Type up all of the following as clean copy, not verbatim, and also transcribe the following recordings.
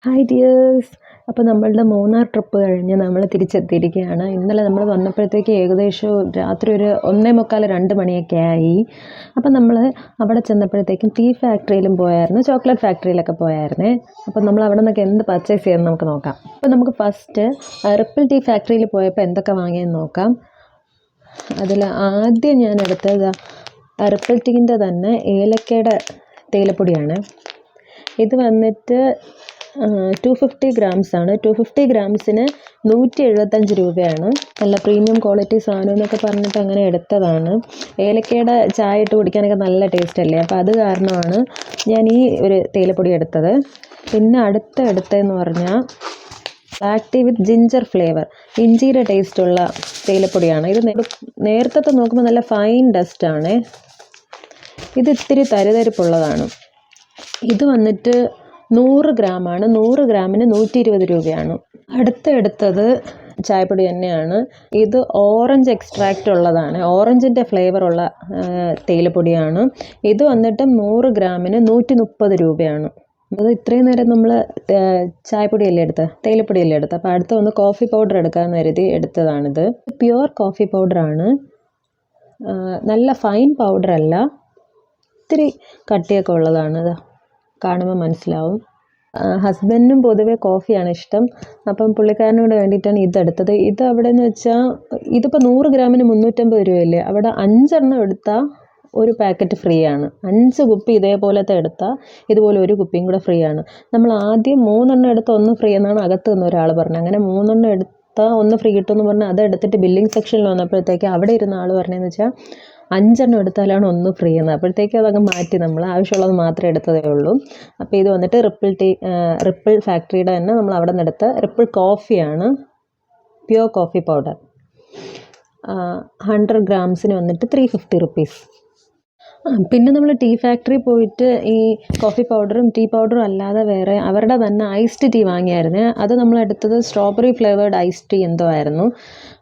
Hi dears. അപ്പോൾ നമ്മളുടെ Munnar trip കഴിഞ്ഞ് നമ്മൾ തിരിച്ചെത്തിയിരിക്കുകയാണ്. ഇന്നലെ നമ്മൾ വന്നപ്പോഴത്തേക്ക് ഏകദേശം രാത്രി ഒരു 1:45 2 മണിയൊക്കെ ആയി. അപ്പോൾ നമ്മൾ അവിടെ ചെന്നപ്പോഴത്തേക്കും ടീ ഫാക്ടറിയിലും പോയായിരുന്നു, ചോക്ലേറ്റ് ഫാക്ടറിയിലൊക്കെ പോയായിരുന്നേ. അപ്പോൾ നമ്മൾ അവിടെ നിന്നൊക്കെ എന്ത് പർച്ചേസ് ചെയ്യുമെന്ന് നമുക്ക് നോക്കാം. അപ്പോൾ നമുക്ക് ഫസ്റ്റ് റിപ്പിൾ ടീ ഫാക്ടറിയിൽ പോയപ്പോൾ എന്തൊക്കെ വാങ്ങിയെന്ന് നോക്കാം. അതിൽ ആദ്യം ഞാൻ എടുത്തത് റിപ്പിൾ ടീൻ്റെ തന്നെ ഏലക്കയുടെ തേയിലപ്പൊടിയാണ്. ഇത് വന്നിട്ട് 250 ഗ്രാംസ് ആണ്. 250 ഗ്രാംസിന് 175 രൂപയാണ്. നല്ല പ്രീമിയം ക്വാളിറ്റി സാധനം എന്നൊക്കെ പറഞ്ഞിട്ട് അങ്ങനെ എടുത്തതാണ്. ഏലക്കയുടെ ചായ ഇട്ട് കുടിക്കാനൊക്കെ നല്ല ടേസ്റ്റ് അല്ലേ, അപ്പോൾ അത് കാരണമാണ് ഞാൻ ഈ ഒരു തേയിലപ്പൊടി എടുത്തത്. പിന്നെ എടുത്തതെന്ന് പറഞ്ഞാൽ black tea with ginger flavour, ഇഞ്ചിയുടെ ടേസ്റ്റുള്ള തേയിലപ്പൊടിയാണ്. ഇത് നേരത്തെ നോക്കുമ്പോൾ നല്ല ഫൈൻ ഡസ്റ്റാണ്. ഇത് ഇത്തിരി തരിതരിപ്പുള്ളതാണ്. ഇത് വന്നിട്ട് 100 ഗ്രാമാണ്. 100 ഗ്രാമിന് 120 രൂപയാണ്. എടുത്തത് ചായപ്പൊടി തന്നെയാണ്. ഇത് ഓറഞ്ച് എക്സ്ട്രാക്റ്റ് ഉള്ളതാണ്, ഓറഞ്ചിൻ്റെ ഫ്ലേവറുള്ള തേയിലപ്പൊടിയാണ്. ഇത് വന്നിട്ട് 100 ഗ്രാമിന് 130 രൂപയാണ്. അത് ഇത്രയും നേരം നമ്മൾ ചായപ്പൊടിയല്ലേ എടുത്തത്, തേയിലപ്പൊടിയല്ലേ എടുത്തത്. അപ്പോൾ അടുത്ത ഒന്ന് കോഫി പൗഡർ എടുക്കാമെന്ന് കരുതി എടുത്തതാണിത്. പ്യുവർ കോഫി പൗഡറാണ്. നല്ല ഫൈൻ പൗഡറല്ല, ഇത്തിരി കട്ടിയൊക്കെ ഉള്ളതാണ്. കാണുമ്പോൾ മനസ്സിലാവും. ഹസ്ബൻഡിനും പൊതുവെ കോഫിയാണ് ഇഷ്ടം. അപ്പം പുള്ളിക്കാരനോട് വേണ്ടിയിട്ടാണ് ഇതെടുത്തത്. ഇത് അവിടെ എന്ന് വെച്ചാൽ ഇതിപ്പോൾ 100 ഗ്രാമിന് 350 രൂപയല്ലേ, അവിടെ 5 എണ്ണം എടുത്താൽ ഒരു പാക്കറ്റ് ഫ്രീ ആണ്. 5 കുപ്പി ഇതേപോലത്തെ എടുത്താൽ ഇതുപോലെ ഒരു കുപ്പിയും കൂടെ ഫ്രീ ആണ്. നമ്മൾ ആദ്യം 3 എണ്ണം എടുത്ത് 1 ഫ്രീ എന്നാണ് അകത്ത് നിന്ന് ഒരാൾ പറഞ്ഞത്. അങ്ങനെ 3 എണ്ണം എടുത്താൽ 1 ഫ്രീ കിട്ടുമെന്ന് പറഞ്ഞാൽ അത് എടുത്തിട്ട് ബില്ലിംഗ് സെക്ഷനിൽ വന്നപ്പോഴത്തേക്ക് അവിടെ ഇരുന്ന ആൾ പറഞ്ഞതെന്ന് വെച്ചാൽ 5 എണ്ണം എടുത്താലാണ് 1 ഫ്രീ എന്ന്. അപ്പോഴത്തേക്ക് അതങ്ങ് മാറ്റി, നമ്മൾ ആവശ്യമുള്ളത് മാത്രമേ എടുത്തതേ ഉള്ളൂ. അപ്പോൾ ഇത് വന്നിട്ട് റിപ്പിൾ ഫാക്ടറിയുടെ തന്നെ നമ്മൾ അവിടെ നിന്ന് എടുത്ത റിപ്പിൾ കോഫിയാണ്, പ്യുവർ കോഫി പൗഡർ. 100 ഗ്രാംസിന് വന്നിട്ട് 350 റുപ്പീസ്. പിന്നെ നമ്മൾ ടീ ഫാക്ടറി പോയിട്ട് ഈ കോഫി പൗഡറും ടീ പൗഡറും അല്ലാതെ വേറെ അവരുടെ തന്നെ ഐസ്ഡ് ടീ വാങ്ങിയായിരുന്നു. അത് നമ്മൾ എടുത്തത് സ്ട്രോബെറി ഫ്ലേവേർഡ് ഐസ്ഡ് ടീ എന്തോ ആയിരുന്നു.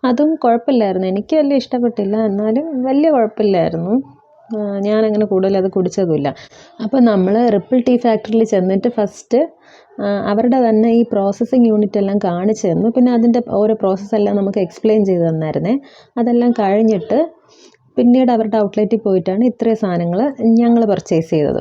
അതും കുഴപ്പമില്ലായിരുന്നു, എനിക്ക് വലിയ ഇഷ്ടപ്പെട്ടില്ല, എന്നാലും വലിയ കുഴപ്പമില്ലായിരുന്നു. ഞാനങ്ങനെ കൂടുതൽ അത് കുടിച്ചതുമില്ല. അപ്പോൾ നമ്മൾ റിപ്പിൾ ടീ ഫാക്ടറിയിൽ ചെന്നിട്ട് ഫസ്റ്റ് അവരുടെ തന്നെ ഈ പ്രോസസ്സിങ് യൂണിറ്റ് എല്ലാം കാണിച്ചു തന്നു. പിന്നെ അതിൻ്റെ ഓരോ പ്രോസസ്സെല്ലാം നമുക്ക് എക്സ്പ്ലെയിൻ ചെയ്ത് തന്നായിരുന്നേ. അതെല്ലാം കഴിഞ്ഞിട്ട് പിന്നീട് അവരുടെ ഔട്ട്ലെറ്റിൽ പോയിട്ടാണ് ഇത്രയും സാധനങ്ങൾ ഞങ്ങൾ പർച്ചേസ് ചെയ്തത്.